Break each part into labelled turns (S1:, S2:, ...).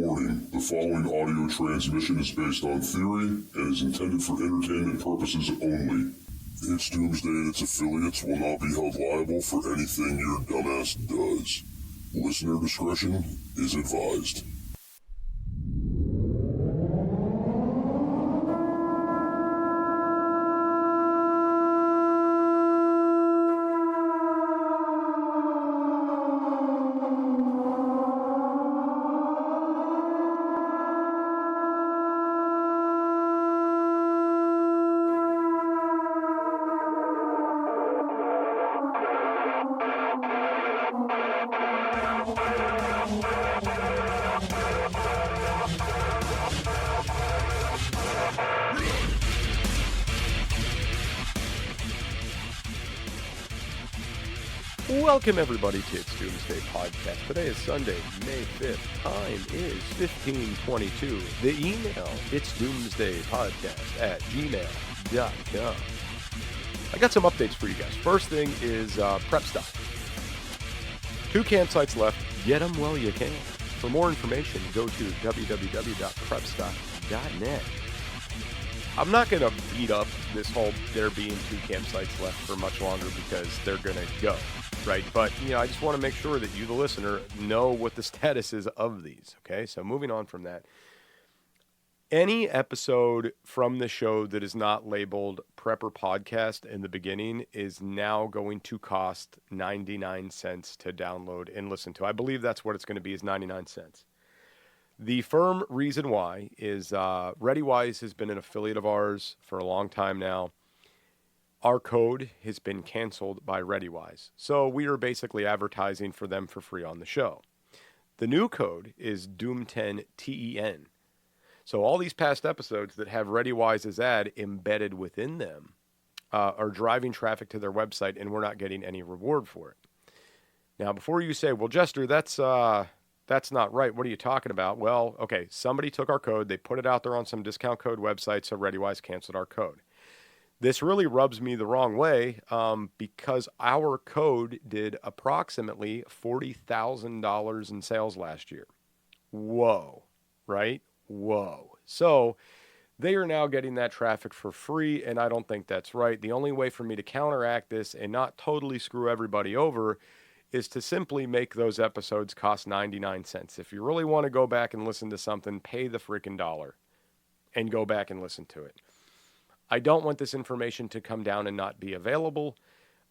S1: Warning, the following audio transmission is based on theory and is intended for entertainment purposes only. It's Doomsday and its affiliates will not be held liable for anything your dumbass does. Listener discretion is advised.
S2: Welcome everybody to its Doomsday podcast. Today is Sunday, May 5th. Time is 15:22. The email, it's doomsdaypodcast@gmail.com. I got some updates for you guys. First thing is prep stuff. 2 campsites left. Get them while you can. For more information, go to www.prepstuff.net. I'm not going to beat up this whole there being 2 campsites left for much longer because they're going to go. Right, but I just want to make sure that you, the listener, know what the status is of these. Okay, so moving on from that, any episode from the show that is not labeled Prepper Podcast in the beginning is now going to cost 99 cents to download and listen to. I believe that's what it's going to be, is 99 cents. The firm reason why is ReadyWise has been an affiliate of ours for a long time now. Our code has been canceled by ReadyWise, so we are basically advertising for them for free on the show. The new code is Doom10TEN. So all these past episodes that have ReadyWise's ad embedded within them are driving traffic to their website, and we're not getting any reward for it. Now, before you say, well, Jester, that's not right. What are you talking about? Well, okay, somebody took our code. They put it out there on some discount code website, so ReadyWise canceled our code. This really rubs me the wrong way because our code did approximately $40,000 in sales last year. Whoa, right? Whoa. So they are now getting that traffic for free, and I don't think that's right. The only way for me to counteract this and not totally screw everybody over is to simply make those episodes cost 99 cents. If you really want to go back and listen to something, pay the freaking dollar and go back and listen to it. I don't want this information to come down and not be available,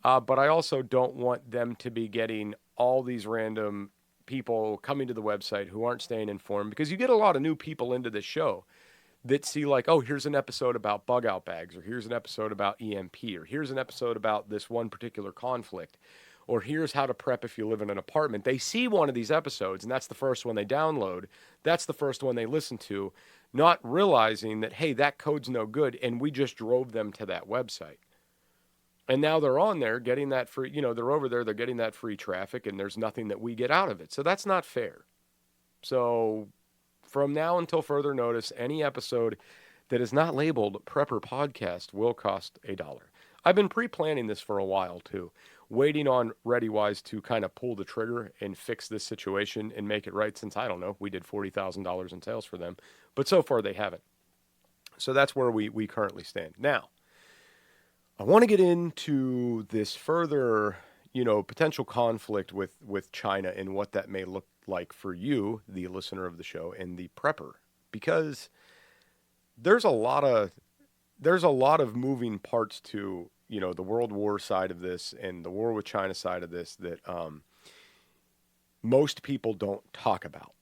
S2: but I also don't want them to be getting all these random people coming to the website who aren't staying informed, because you get a lot of new people into this show that see like, oh, here's an episode about bug out bags, or here's an episode about EMP, or here's an episode about this one particular conflict, or here's how to prep if you live in an apartment. They see one of these episodes, and that's the first one they download. That's the first one they listen to, not realizing that, hey, that code's no good, and we just drove them to that website. And now they're on there getting that free, they're over there, they're getting that free traffic, and there's nothing that we get out of it. So that's not fair. So from now until further notice, any episode that is not labeled Prepper Podcast will cost $1. I've been pre-planning this for a while, too, waiting on ReadyWise to kind of pull the trigger and fix this situation and make it right, since, I don't know, we did $40,000 in sales for them. But so far, they haven't. So that's where we currently stand. Now, I want to get into this further, potential conflict with China and what that may look like for you, the listener of the show, and the prepper. Because there's a lot of moving parts to, the World War side of this and the war with China side of this that most people don't talk about.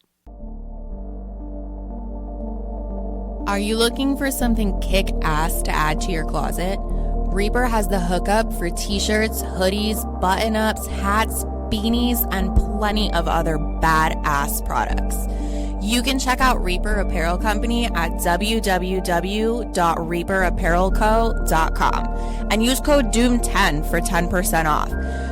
S3: Are you looking for something kick-ass to add to your closet? Reaper has the hookup for t-shirts, hoodies, button-ups, hats, beanies, and plenty of other badass products. You can check out Reaper Apparel Company at www.reaperapparelco.com and use code DOOM10 for 10% off.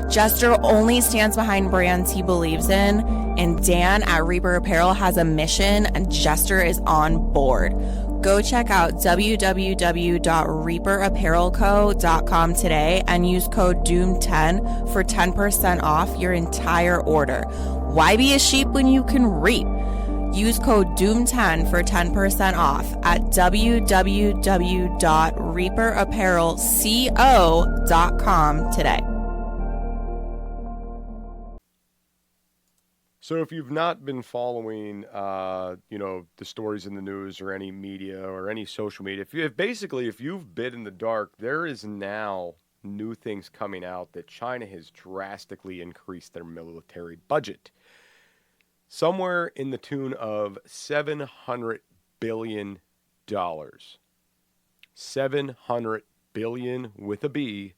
S3: Jester only stands behind brands he believes in, and Dan at Reaper Apparel has a mission, and Jester is on board. Go check out www.reaperapparelco.com today and use code DOOM10 for 10% off your entire order. Why be a sheep when you can reap? Use code DOOM10 for 10% off at www.reaperapparelco.com today.
S2: So if you've not been following, the stories in the news or any media or any social media, if you've been in the dark, there is now new things coming out that China has drastically increased their military budget. Somewhere in the tune of $700 billion. $700 billion with a B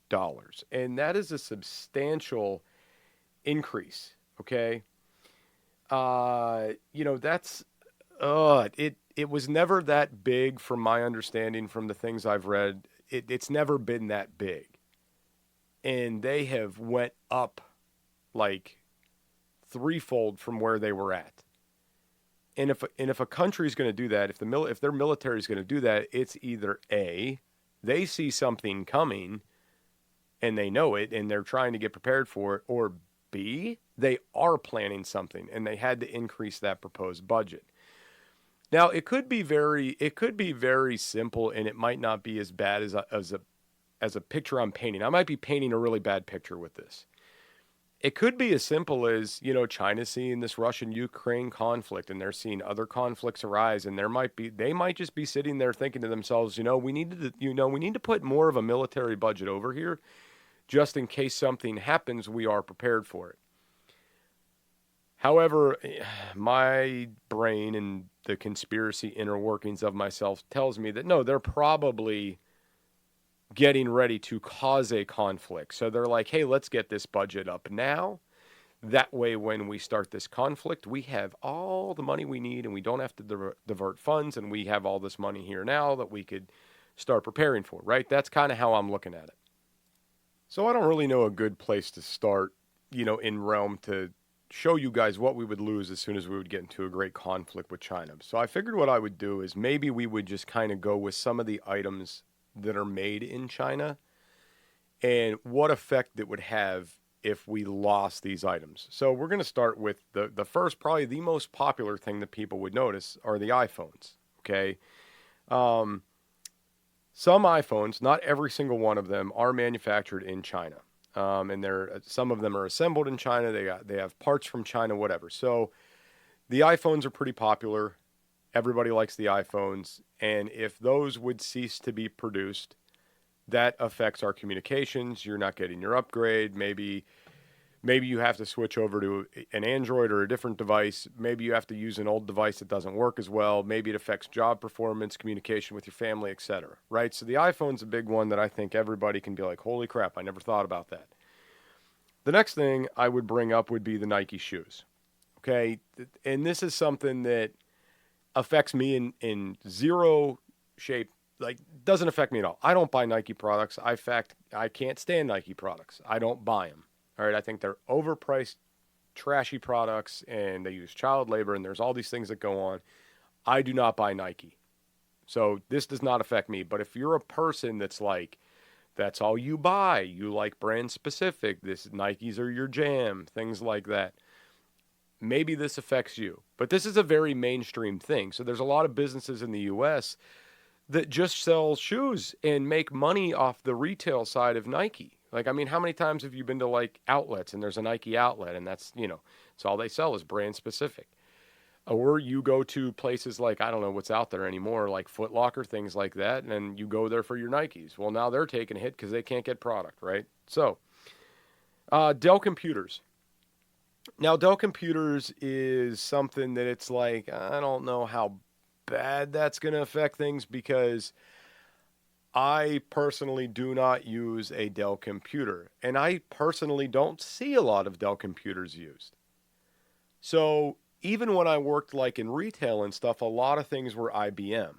S2: dollars. And that is a substantial increase, okay? It was never that big from my understanding from the things I've read. It's never been that big. And they have went up like threefold from where they were at. And if a country is going to do that, if their military is going to do that, it's either A, they see something coming and they know it and they're trying to get prepared for it, or B, they are planning something and they had to increase that proposed budget. Now, it could be very simple, and it might not be as bad as a picture I'm painting. I might be painting a really bad picture with this. It could be as simple as, China's seeing this Russian-Ukraine conflict, and they're seeing other conflicts arise, and they might just be sitting there thinking to themselves, we need to put more of a military budget over here, just in case something happens, we are prepared for it. However, my brain and the conspiracy inner workings of myself tells me that no, they're probably getting ready to cause a conflict. So they're like, hey, let's get this budget up now. That way, when we start this conflict, we have all the money we need and we don't have to divert funds, and we have all this money here now that we could start preparing for, right? That's kind of how I'm looking at it. So I don't really know a good place to start, in realm to show you guys what we would lose as soon as we would get into a great conflict with China. So I figured what I would do is maybe we would just kind of go with some of the items that are made in China and what effect it would have if we lost these items. So we're going to start with the first, probably the most popular thing that people would notice are the iPhones, okay? Some iPhones, not every single one of them, are manufactured in China. And some of them are assembled in China. They have parts from China, whatever. So the iPhones are pretty popular. Everybody likes the iPhones. And if those would cease to be produced, that affects our communications. You're not getting your upgrade. Maybe you have to switch over to an Android or a different device. Maybe you have to use an old device that doesn't work as well. Maybe it affects job performance, communication with your family, etc. Right? So the iPhone's a big one that I think everybody can be like, holy crap, I never thought about that. The next thing I would bring up would be the Nike shoes. Okay? And this is something that affects me in zero shape. Like, doesn't affect me at all. I don't buy Nike products. In fact, I can't stand Nike products. I don't buy them. All right, I think they're overpriced, trashy products, and they use child labor, and there's all these things that go on. I do not buy Nike. So this does not affect me. But if you're a person that's like, that's all you buy, you like brand specific, Nikes are your jam, things like that, maybe this affects you. But this is a very mainstream thing. So there's a lot of businesses in the U.S. that just sell shoes and make money off the retail side of Nike. Like, I mean, how many times have you been to, like, outlets and there's a Nike outlet and that's, it's all they sell is brand specific. Or you go to places like, I don't know what's out there anymore, like Foot Locker, things like that, and then you go there for your Nikes. Well, now they're taking a hit because they can't get product, right? So, Dell computers. Now, Dell computers is something that it's like, I don't know how bad that's going to affect things because I personally do not use a Dell computer, and I personally don't see a lot of Dell computers used. So even when I worked like in retail and stuff, a lot of things were IBM.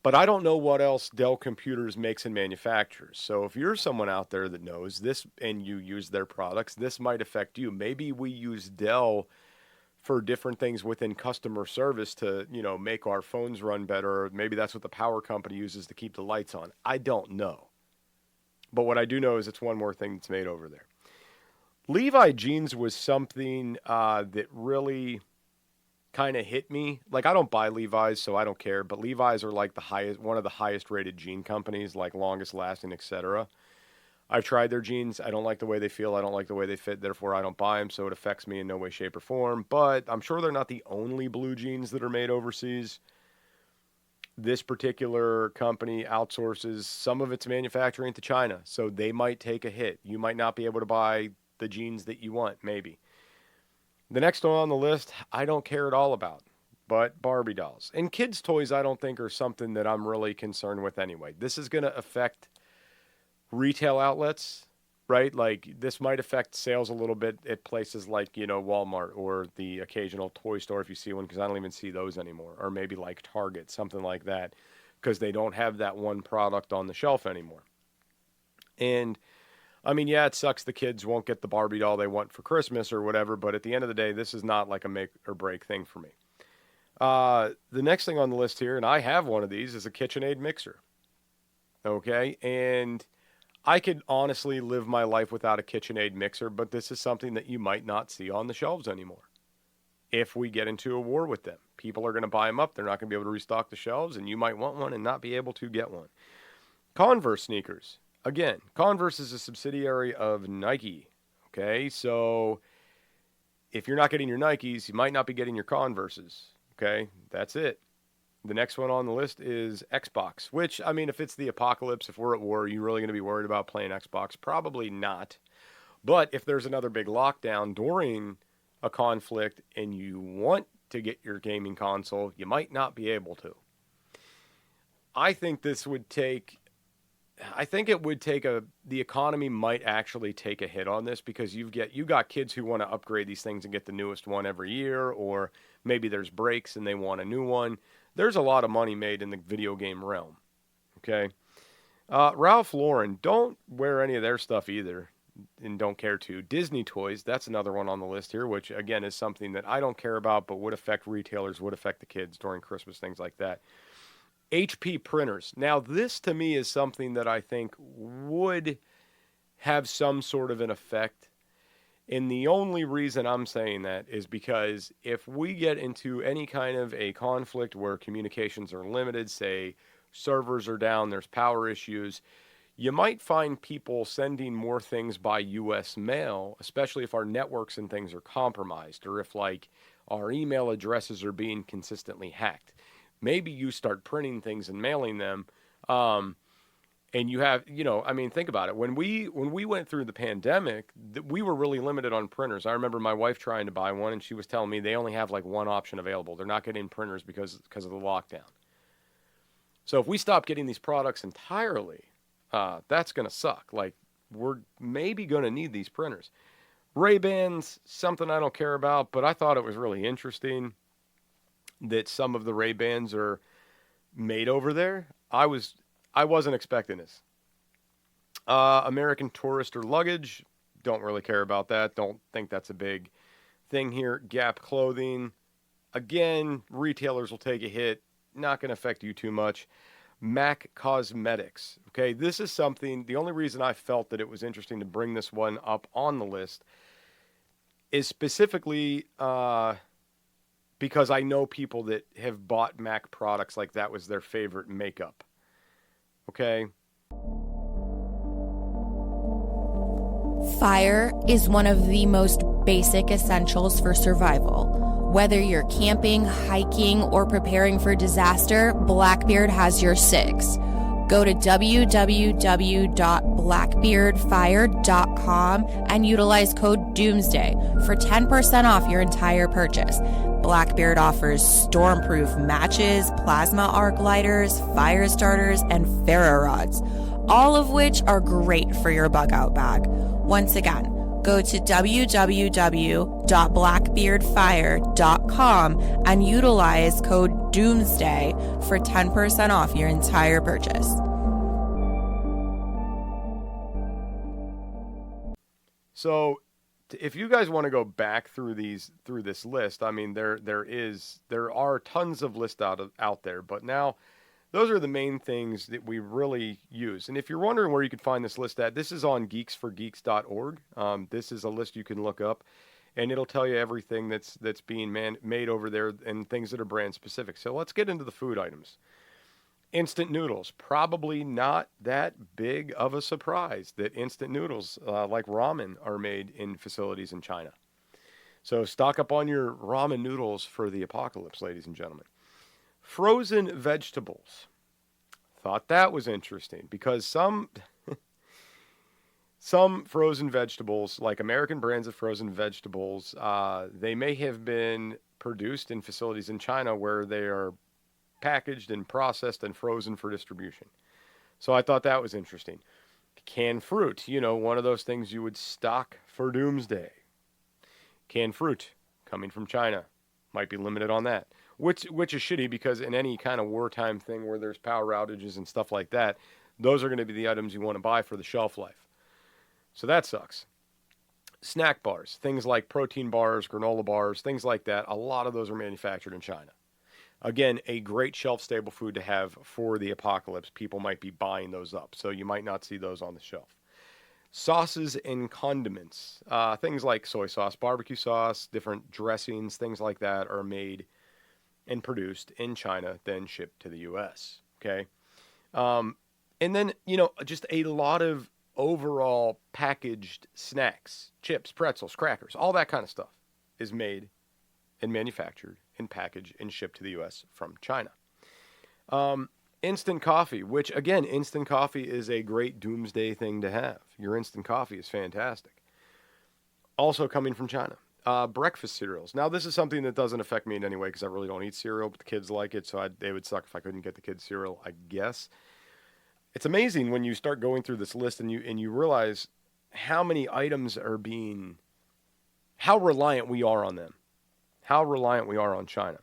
S2: But I don't know what else Dell computers makes and manufactures. So if you're someone out there that knows this and you use their products, this might affect you. Maybe we use Dell for different things within customer service to, make our phones run better. Or maybe that's what the power company uses to keep the lights on. I don't know. But what I do know is it's one more thing that's made over there. Levi jeans was something that really kind of hit me. Like, I don't buy Levi's, so I don't care, but Levi's are like one of the highest rated jean companies, like longest lasting, etc. I've tried their jeans. I don't like the way they feel. I don't like the way they fit. Therefore, I don't buy them, so it affects me in no way, shape, or form. But I'm sure they're not the only blue jeans that are made overseas. This particular company outsources some of its manufacturing to China, so they might take a hit. You might not be able to buy the jeans that you want, maybe. The next one on the list, I don't care at all about, but Barbie dolls. And kids' toys, I don't think are something that I'm really concerned with anyway. This is going to affect retail outlets, right? Like, this might affect sales a little bit at places like, Walmart or the occasional toy store if you see one, because I don't even see those anymore. Or maybe like Target, something like that, because they don't have that one product on the shelf anymore. And, I mean, yeah, it sucks the kids won't get the Barbie doll they want for Christmas or whatever, but at the end of the day, this is not like a make or break thing for me. The next thing on the list here, and I have one of these, is a KitchenAid mixer. Okay, and I could honestly live my life without a KitchenAid mixer, but this is something that you might not see on the shelves anymore. If we get into a war with them, people are going to buy them up. They're not going to be able to restock the shelves, and you might want one and not be able to get one. Converse sneakers. Again, Converse is a subsidiary of Nike. Okay, so if you're not getting your Nikes, you might not be getting your Converses. Okay, that's it. The next one on the list is Xbox, which, I mean, if it's the apocalypse, if we're at war, are you really going to be worried about playing Xbox? Probably not. But if there's another big lockdown during a conflict and you want to get your gaming console, you might not be able to. I think the economy might actually take a hit on this, because you got kids who want to upgrade these things and get the newest one every year, or maybe there's breaks and they want a new one. There's a lot of money made in the video game realm, okay? Ralph Lauren, don't wear any of their stuff either, and don't care to. Disney toys, that's another one on the list here, which, again, is something that I don't care about, but would affect retailers, would affect the kids during Christmas, things like that. HP printers. Now, this, to me, is something that I think would have some sort of an effect. And the only reason I'm saying that is because if we get into any kind of a conflict where communications are limited, say servers are down, there's power issues, you might find people sending more things by U.S. mail, especially if our networks and things are compromised, or if like our email addresses are being consistently hacked. Maybe you start printing things and mailing them, and you have, think about it. When we went through the pandemic, we were really limited on printers. I remember my wife trying to buy one, and she was telling me they only have like one option available. They're not getting printers because of the lockdown. So if we stop getting these products entirely, that's going to suck. Like, we're maybe going to need these printers. Ray-Bans, something I don't care about, but I thought it was really interesting that some of the Ray-Bans are made over there. I wasn't expecting this. American Tourister luggage, don't really care about that. Don't think that's a big thing here. Gap clothing, again, retailers will take a hit. Not going to affect you too much. MAC Cosmetics. Okay, this is something, the only reason I felt that it was interesting to bring this one up on the list is specifically because I know people that have bought MAC products like that was their favorite makeup. Okay?
S3: Fire is one of the most basic essentials for survival. Whether you're camping, hiking, or preparing for disaster, Blackbeard has your six. Go to www.blackbeardfire.com and utilize code DOOMSDAY for 10% off your entire purchase. Blackbeard offers stormproof matches, plasma arc lighters, fire starters, and ferro rods, all of which are great for your bug out bag. Once again, go to www.blackbeardfire.com and utilize code DOOMSDAY for 10% off your entire purchase.
S2: So, if you guys want to go back through this list, I mean, there are tons of lists out there, but now those are the main things that we really use. And if you're wondering where you can find this list at, this is on geeksforgeeks.org. This is a list you can look up. and it'll tell you everything that's being made over there and things that are brand specific. So let's get into the food items. Instant noodles, probably not that big of a surprise that instant noodles like ramen are made in facilities in China. So stock up on your ramen noodles for the apocalypse, ladies and gentlemen. Frozen vegetables. Thought that was interesting because some frozen vegetables, like American brands of frozen vegetables, they may have been produced in facilities in China where they are packaged and processed and frozen for distribution. So I thought that was interesting. Canned fruit, one of those things you would stock for doomsday. Canned fruit coming from China. Might be limited on that. Which is shitty because in any kind of wartime thing where there's power outages and stuff like that, those are going to be the items you want to buy for the shelf life. So that sucks. Snack bars, things like protein bars, granola bars, things like that, a lot of those are manufactured in China. Again, a great shelf-stable food to have for the apocalypse. People might be buying those up, so you might not see those on the shelf. Sauces and condiments, things like soy sauce, barbecue sauce, different dressings, things like that are made and produced in China, then shipped to the U.S., okay? And then, just a lot of overall packaged snacks, chips, pretzels, crackers, all that kind of stuff is made and manufactured and packaged and shipped to the U.S. from China. Instant coffee, which, again, instant coffee is a great doomsday thing to have. Your instant coffee is fantastic. Also coming from China. Breakfast cereals. Now, this is something that doesn't affect me in any way because I really don't eat cereal, but the kids like it, so they would suck if I couldn't get the kids cereal, I guess. It's amazing when you start going through this list and you realize how many items are how reliant we are on them. How reliant we are on China.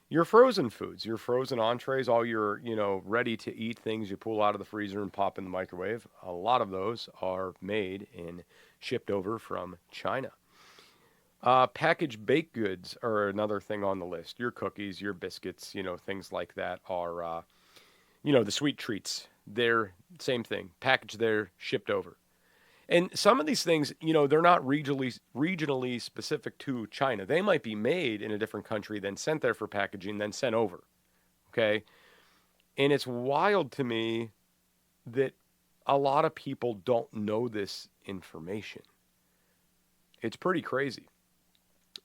S2: Your frozen foods, your frozen entrees, all your, ready-to-eat things you pull out of the freezer and pop in the microwave, a lot of those are made and shipped over from China. Packaged baked goods are another thing on the list. Your cookies, your biscuits, things like that are, the sweet treats. They're same thing. Packaged there, shipped over. And some of these things, they're not regionally specific to China. They might be made in a different country, then sent there for packaging, then sent over. Okay? And it's wild to me that a lot of people don't know this information. It's pretty crazy.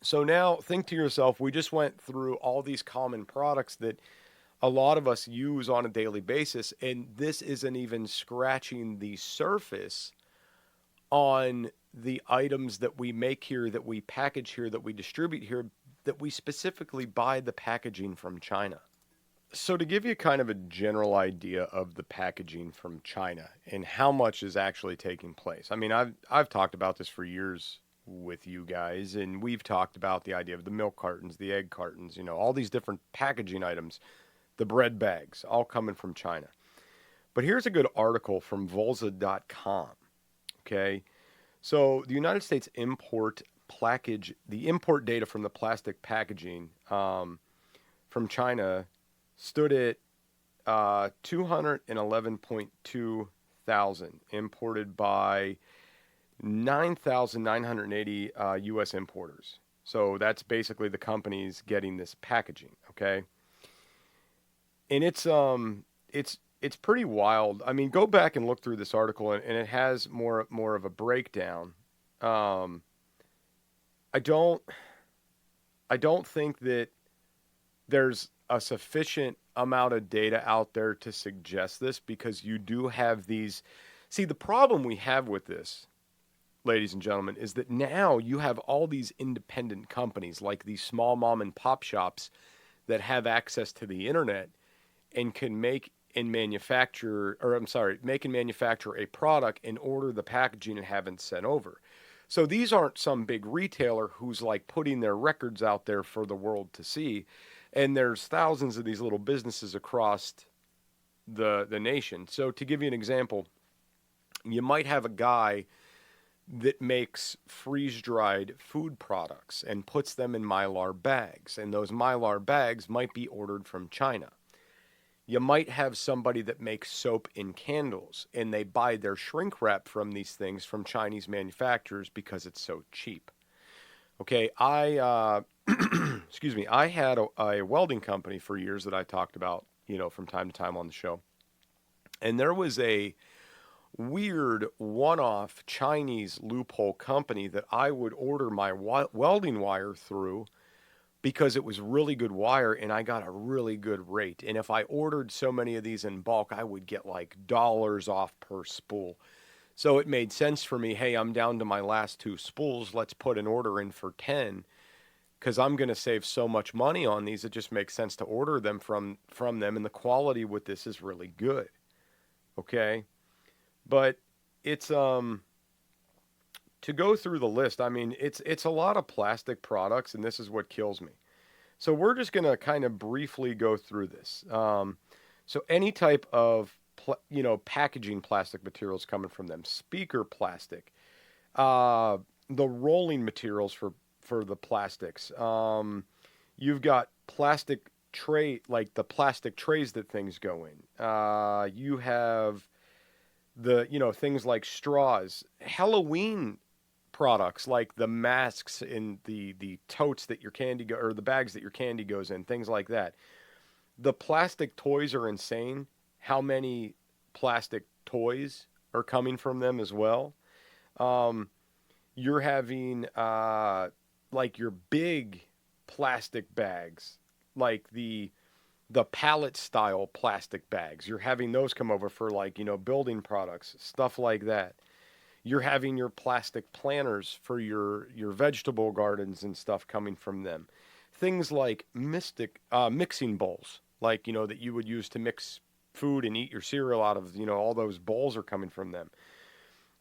S2: So now think to yourself, we just went through all these common products that a lot of us use on a daily basis, and this isn't even scratching the surface on the items that we make here, that we package here, that we distribute here, that we specifically buy the packaging from China. So to give you kind of a general idea of the packaging from China and how much is actually taking place. I mean, I've talked about this for years with you guys, and we've talked about the idea of the milk cartons, the egg cartons, all these different packaging items, the bread bags, all coming from China. But here's a good article from Volza.com. Okay, so the United States the import data from the plastic packaging from China stood at 211.2 thousand, imported by 9,980 U.S. importers. So that's basically the companies getting this packaging. Okay, and it's pretty wild. I mean, go back and look through this article, and it has more of a breakdown. I don't think that there's a sufficient amount of data out there to suggest this, because you do have these. See, the problem we have with this, ladies and gentlemen, is that now you have all these independent companies, like these small mom and pop shops that have access to the internet and can make and manufacture a product and order the packaging and have it sent over. So these aren't some big retailer who's like putting their records out there for the world to see. And there's thousands of these little businesses across the nation. So to give you an example, you might have a guy that makes freeze-dried food products and puts them in Mylar bags. And those Mylar bags might be ordered from China. You might have somebody that makes soap and candles, and they buy their shrink wrap from these things from Chinese manufacturers because it's so cheap. Okay, excuse me, I had a welding company for years that I talked about, from time to time on the show. And there was a weird one-off Chinese loophole company that I would order my welding wire through because it was really good wire and I got a really good rate. And if I ordered so many of these in bulk, I would get like dollars off per spool. So it made sense for me. Hey, I'm down to my last 2 spools. Let's put an order in for 10 because I'm going to save so much money on these. It just makes sense to order them from them. And the quality with this is really good. Okay. But it's, to go through the list, I mean, it's a lot of plastic products, and this is what kills me. So we're just going to kind of briefly go through this. So any type of packaging plastic materials coming from them, speaker plastic, the rolling materials for the plastics. You've got plastic tray, like the plastic trays that things go in. You have things like straws, Halloween products like the masks in the totes that your candy or the bags that your candy goes in, things like that. The plastic toys are insane. How many plastic toys are coming from them as well? You're having like your big plastic bags, like the pallet style plastic bags. You're having those come over for like, building products, stuff like that. You're having your plastic planters for your vegetable gardens and stuff coming from them. Things like mixing bowls, like, that you would use to mix food and eat your cereal out of, all those bowls are coming from them.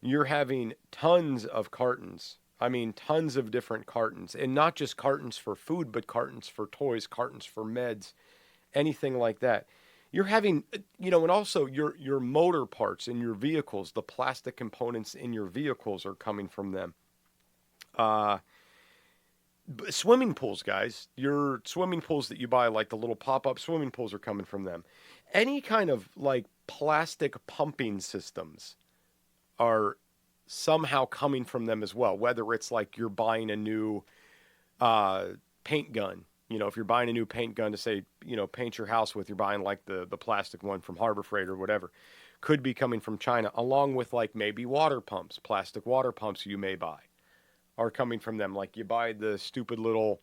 S2: You're having tons of cartons. I mean, tons of different cartons, and not just cartons for food, but cartons for toys, cartons for meds, anything like that. You're having, and also your motor parts in your vehicles, the plastic components in your vehicles are coming from them. Swimming pools, guys, your swimming pools that you buy, like the little pop-up swimming pools, are coming from them. Any kind of like plastic pumping systems are somehow coming from them as well, whether it's like you're buying a new paint gun. If you're buying a new paint gun to say, paint your house with, you're buying like the plastic one from Harbor Freight or whatever, could be coming from China, along with like maybe water pumps, plastic water pumps you may buy are coming from them. Like you buy the stupid little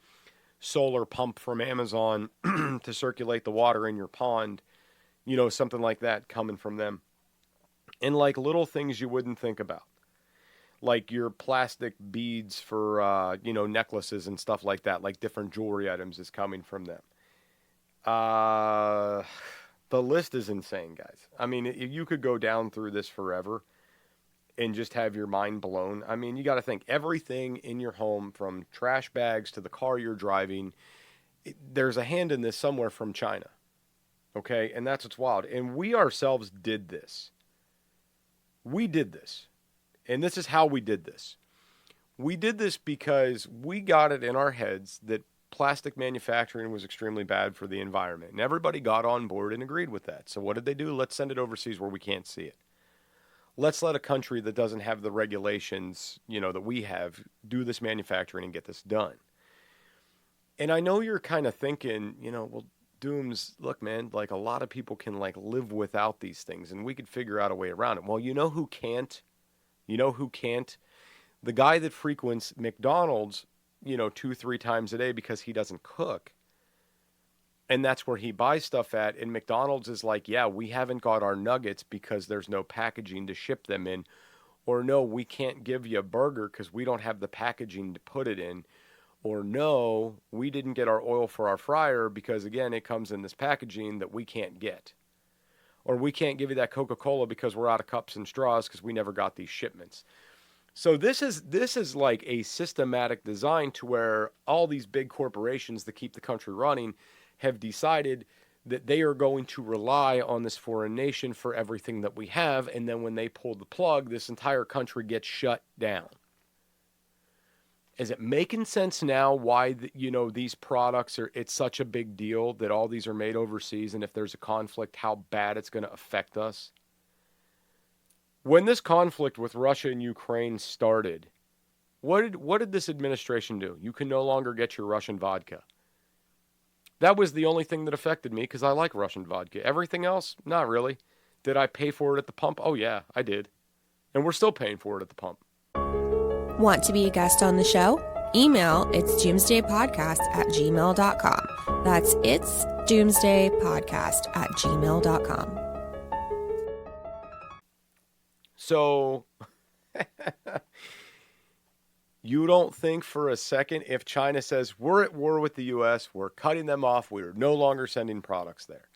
S2: solar pump from Amazon to circulate the water in your pond, something like that coming from them. And like little things you wouldn't think about, like your plastic beads for, necklaces and stuff like that, like different jewelry items is coming from them. The list is insane, guys. I mean, you could go down through this forever and just have your mind blown. I mean, you got to think everything in your home, from trash bags to the car you're driving, there's a hand in this somewhere from China. Okay? And that's what's wild. And we ourselves did this. We did this. And this is how we did this. We did this because we got it in our heads that plastic manufacturing was extremely bad for the environment. And everybody got on board and agreed with that. So what did they do? Let's send it overseas where we can't see it. Let's let a country that doesn't have the regulations, that we have, do this manufacturing and get this done. And I know you're kind of thinking, well, Dooms, look, man, like a lot of people can like live without these things and we could figure out a way around it. Well, you know who can't? The guy that frequents McDonald's, 2-3 times a day because he doesn't cook. And that's where he buys stuff at. And McDonald's is like, yeah, we haven't got our nuggets because there's no packaging to ship them in. Or no, we can't give you a burger because we don't have the packaging to put it in. Or no, we didn't get our oil for our fryer because, again, it comes in this packaging that we can't get. Or we can't give you that Coca-Cola because we're out of cups and straws because we never got these shipments. So this is like a systematic design to where all these big corporations that keep the country running have decided that they are going to rely on this foreign nation for everything that we have. And then when they pull the plug, this entire country gets shut down. Is it making sense now why, these products it's such a big deal that all these are made overseas, and if there's a conflict, how bad it's going to affect us? When this conflict with Russia and Ukraine started, What did this administration do? You can no longer get your Russian vodka. That was the only thing that affected me because I like Russian vodka. Everything else, not really. Did I pay for it at the pump? Oh, yeah, I did. And we're still paying for it at the pump.
S3: Want to be a guest on the show? Email it's doomsdaypodcast@gmail.com. That's it's doomsdaypodcast@gmail.com.
S2: So, you don't think for a second if China says we're at war with the U.S., we're cutting them off, we're no longer sending products there.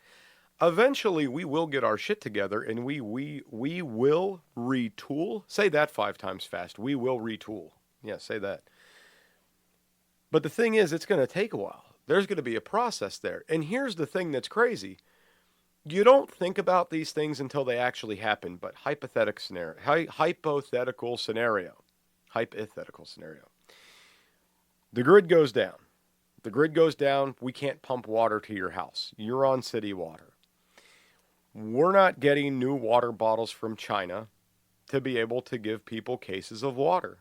S2: Eventually, we will get our shit together and we will retool. Say that 5 times fast. We will retool. Yeah, say that. But the thing is, it's going to take a while. There's going to be a process there. And here's the thing that's crazy. You don't think about these things until they actually happen, but hypothetical scenario. The grid goes down. We can't pump water to your house. You're on city water. We're not getting new water bottles from China to be able to give people cases of water.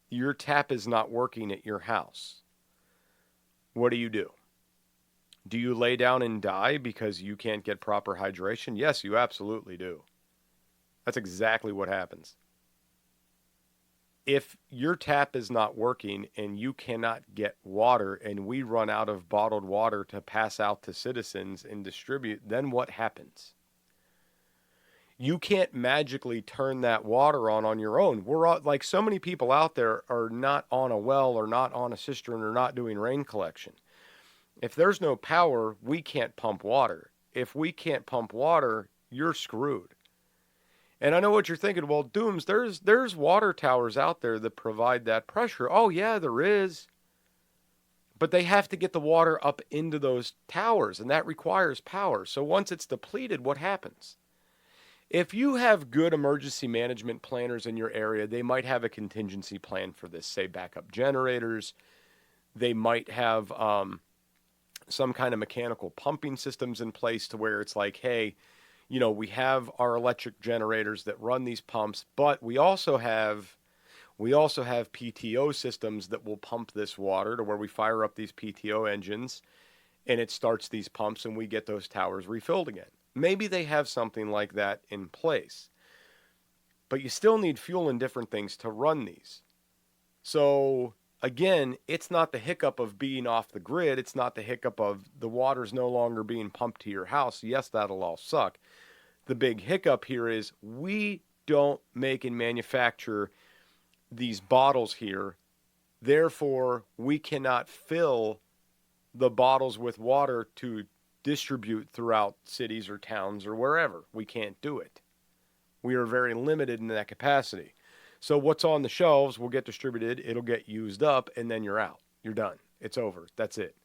S2: Your tap is not working at your house. What do? Do you lay down and die because you can't get proper hydration? Yes, you absolutely do. That's exactly what happens. If your tap is not working and you cannot get water and we run out of bottled water to pass out to citizens and distribute, then what happens? You can't magically turn that water on your own. We're like so many people out there are not on a well or not on a cistern or not doing rain collection. If there's no power, we can't pump water. If we can't pump water, you're screwed. And I know what you're thinking. Well, Dooms, there's water towers out there that provide that pressure. Oh, yeah, there is. But they have to get the water up into those towers, and that requires power. So once it's depleted, what happens? If you have good emergency management planners in your area, they might have a contingency plan for this, say backup generators. They might have some kind of mechanical pumping systems in place to where it's like, hey, you know, we have our electric generators that run these pumps, but we also have PTO systems that will pump this water to where we fire up these PTO engines and it starts these pumps and we get those towers refilled again. Maybe they have something like that in place, but you still need fuel and different things to run these. So again, it's not the hiccup of being off the grid. It's not the hiccup of the water's no longer being pumped to your house. Yes, that'll all suck. The big hiccup here is we don't make and manufacture these bottles here. Therefore, we cannot fill the bottles with water to distribute throughout cities or towns or wherever. We can't do it. We are very limited in that capacity. So what's on the shelves will get distributed, it'll get used up, and then you're out. You're done. It's over. That's it.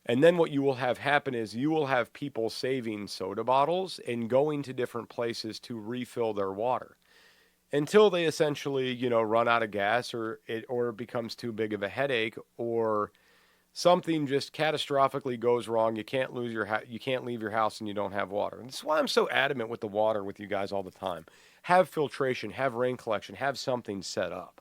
S2: And then what you will have happen is you will have people saving soda bottles and going to different places to refill their water until they essentially, you know, run out of gas or it becomes too big of a headache or something just catastrophically goes wrong. You can't leave your house and you don't have water. And that's why I'm so adamant with the water with you guys all the time. Have filtration, have rain collection, have something set up.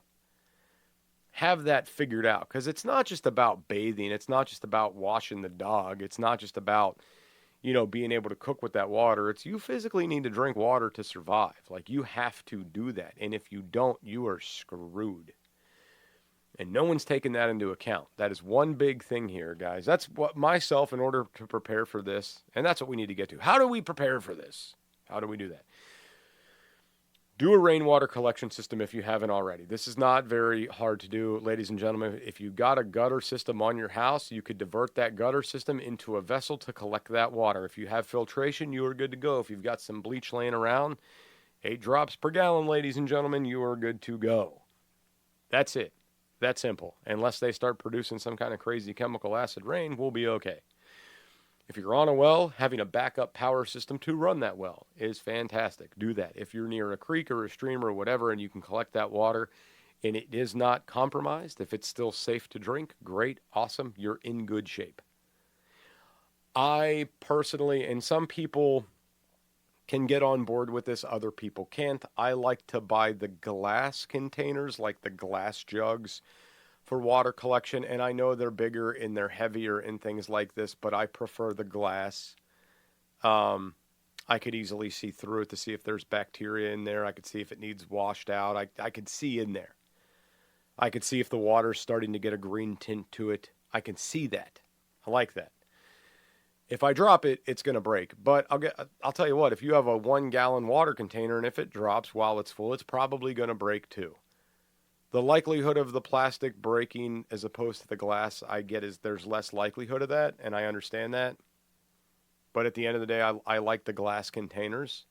S2: Have that figured out, because it's not just about bathing. It's not just about washing the dog. It's not just about, you know, being able to cook with that water. It's you physically need to drink water to survive. Like, you have to do that. And if you don't, you are screwed. And no one's taking that into account. That is one big thing here, guys. That's what myself, in order to prepare for this, and that's what we need to get to. How do we prepare for this? How do we do that? Do a rainwater collection system if you haven't already. This is not very hard to do, ladies and gentlemen. If you got a gutter system on your house, you could divert that gutter system into a vessel to collect that water. If you have filtration, you are good to go. If you've got some bleach laying around, 8 drops per gallon, ladies and gentlemen, you are good to go. That's it. That simple. Unless they start producing some kind of crazy chemical acid rain, we'll be okay. If you're on a well, having a backup power system to run that well is fantastic. Do that. If you're near a creek or a stream or whatever and you can collect that water and it is not compromised, if it's still safe to drink, great, awesome, you're in good shape. I personally, and some people can get on board with this, other people can't. I like to buy the glass containers, like the glass jugs for water collection, and I know they're bigger and they're heavier and things like this, but I prefer the glass. I could easily see through it to see if there's bacteria in there. I could see if it needs washed out. I could see in there. I could see if the water's starting to get a green tint to it. I can see that. I like that. If I drop it, it's going to break. But I'll tell you what, if you have a 1 gallon water container and if it drops while it's full, it's probably going to break too. The likelihood of the plastic breaking as opposed to the glass I get is there's less likelihood of that, and I understand that. But at the end of the day, I like the glass containers.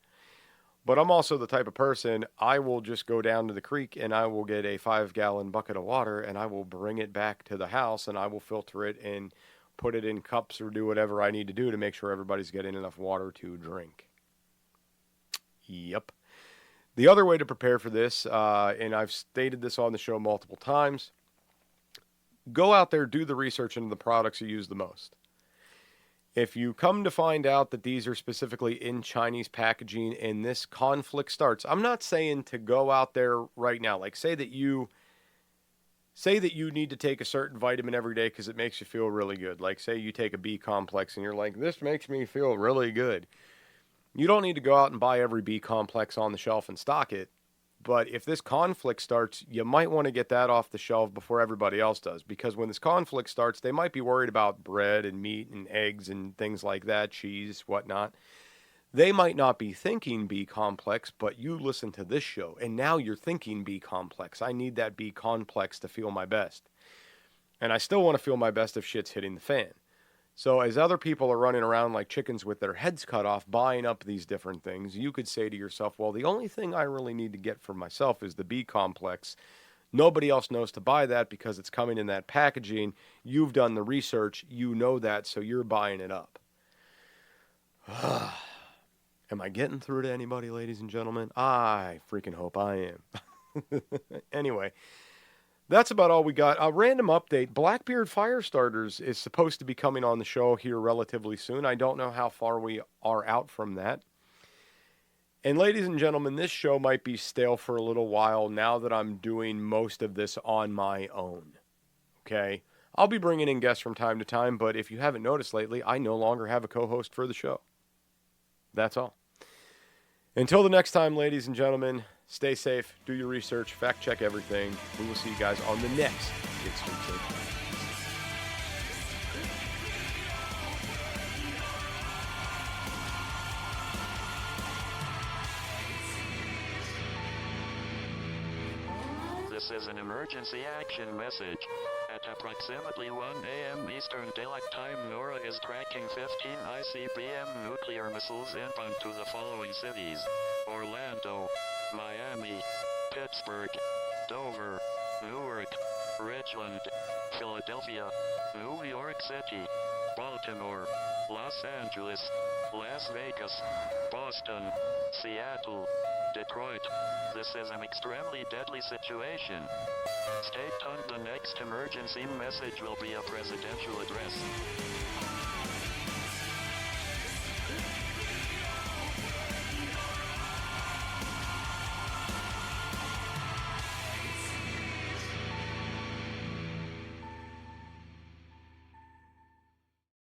S2: But I'm also the type of person, I will just go down to the creek and I will get a 5 gallon bucket of water and I will bring it back to the house and I will filter it and put it in cups or do whatever I need to do to make sure everybody's getting enough water to drink. Yep. The other way to prepare for this, and I've stated this on the show multiple times, go out there, do the research into the products you use the most. If you come to find out that these are specifically in Chinese packaging and this conflict starts, I'm not saying to go out there right now. Like say that you need to take a certain vitamin every day because it makes you feel really good. Like say you take a B complex and you're like, this makes me feel really good. You don't need to go out and buy every B complex on the shelf and stock it. But if this conflict starts, you might want to get that off the shelf before everybody else does. Because when this conflict starts, they might be worried about bread and meat and eggs and things like that, cheese, whatnot. They might not be thinking B complex, but you listen to this show, and now you're thinking B complex. I need that B complex to feel my best. And I still want to feel my best if shit's hitting the fan. So as other people are running around like chickens with their heads cut off, buying up these different things, you could say to yourself, well, the only thing I really need to get for myself is the B complex. Nobody else knows to buy that because it's coming in that packaging. You've done the research. You know that, so you're buying it up. Am I getting through to anybody, ladies and gentlemen? I freaking hope I am. Anyway. That's about all we got. A random update. Blackbeard Firestarters is supposed to be coming on the show here relatively soon. I don't know how far we are out from that. And ladies and gentlemen, this show might be stale for a little while now that I'm doing most of this on my own. Okay? I'll be bringing in guests from time to time, but if you haven't noticed lately, I no longer have a co-host for the show. That's all. Until the next time, ladies and gentlemen, stay safe, do your research, fact check everything. We will see you guys on the next It's Doomsday.
S4: This is an emergency action message. At approximately 1 a.m. Eastern Daylight Time, NORAD is tracking 15 ICBM nuclear missiles inbound to the following cities: Orlando, Miami, Pittsburgh, Dover, Newark, Richland, Philadelphia, New York City, Baltimore, Los Angeles, Las Vegas, Boston, Seattle, Detroit. This is an extremely deadly situation. Stay tuned. The next emergency message will be a presidential address.